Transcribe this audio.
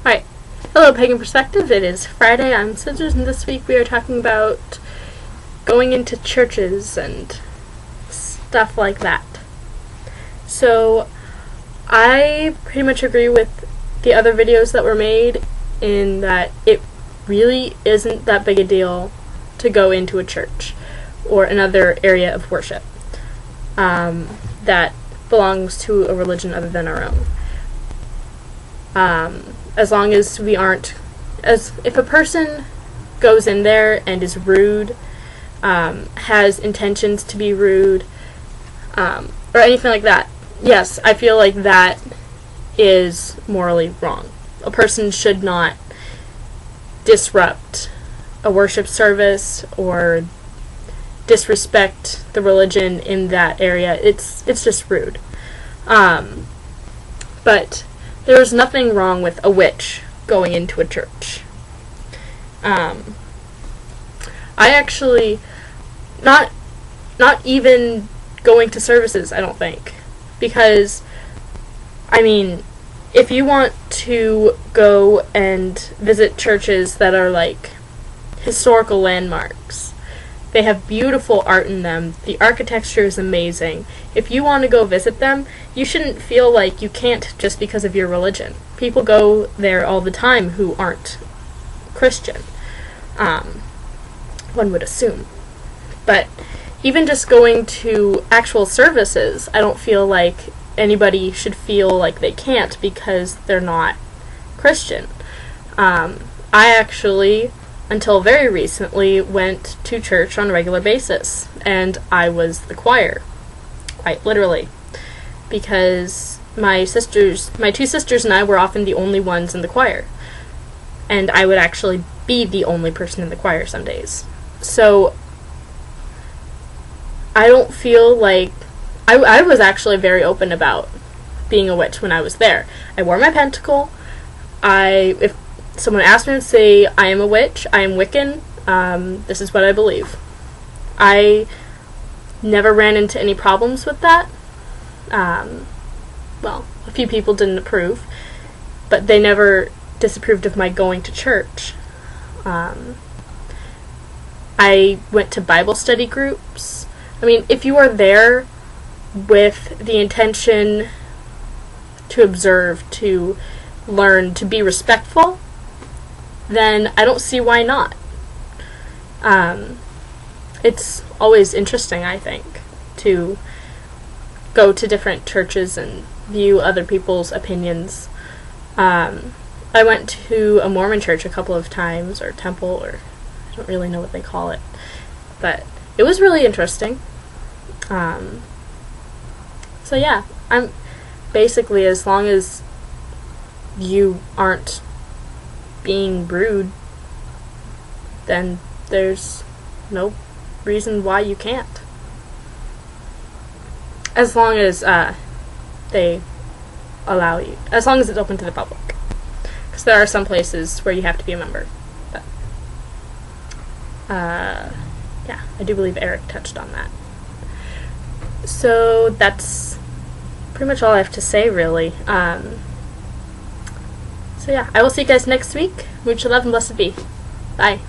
Alright, hello Pagan Perspective, it is Friday, I'm Scissors, and this week we are talking about going into churches and stuff like that. So, I pretty much agree with the other videos that were made in that it really isn't that big a deal to go into a church or another area of worship that belongs to a religion other than our own. As long as we aren't, if a person goes in there and is rude, has intentions to be rude, or anything like that, yes, I feel like that is morally wrong. A person should not disrupt a worship service or disrespect the religion in that area. It's just rude. But there is nothing wrong with a witch going into a church. I actually, not even going to services, I don't think. Because, I mean, if you want to go and visit churches that are like historical landmarks, they have beautiful art in them, the architecture is amazing. If you want to go visit them, you shouldn't feel like you can't just because of your religion. People go there all the time who aren't Christian, one would assume. But even just going to actual services, I don't feel like anybody should feel like they can't because they're not Christian. I actually, until very recently, went to church on a regular basis, and I was the choir, quite literally, because my two sisters and I were often the only ones in the choir, and I would actually be the only person in the choir some days. So I don't feel like, I was actually very open about being a witch when I was there. I wore my pentacle. If someone asked me to say, I am a witch, I am Wiccan, this is what I believe. I never ran into any problems with that. Well, a few people didn't approve, but they never disapproved of my going to church. I went to Bible study groups. I mean, if you are there with the intention to observe, to learn, to be respectful, then I don't see why not. It's always interesting, I think, to go to different churches and view other people's opinions. I went to a Mormon church a couple of times, or temple, or I don't really know what they call it, but it was really interesting. So yeah, I'm basically, as long as you aren't being rude, then there's no reason why you can't. As long as they allow you. As long as it's open to the public. Because there are some places where you have to be a member. But, yeah, I do believe Eric touched on that. So that's pretty much all I have to say, really. So yeah, I will see you guys next week. Much love and blessed be. Bye.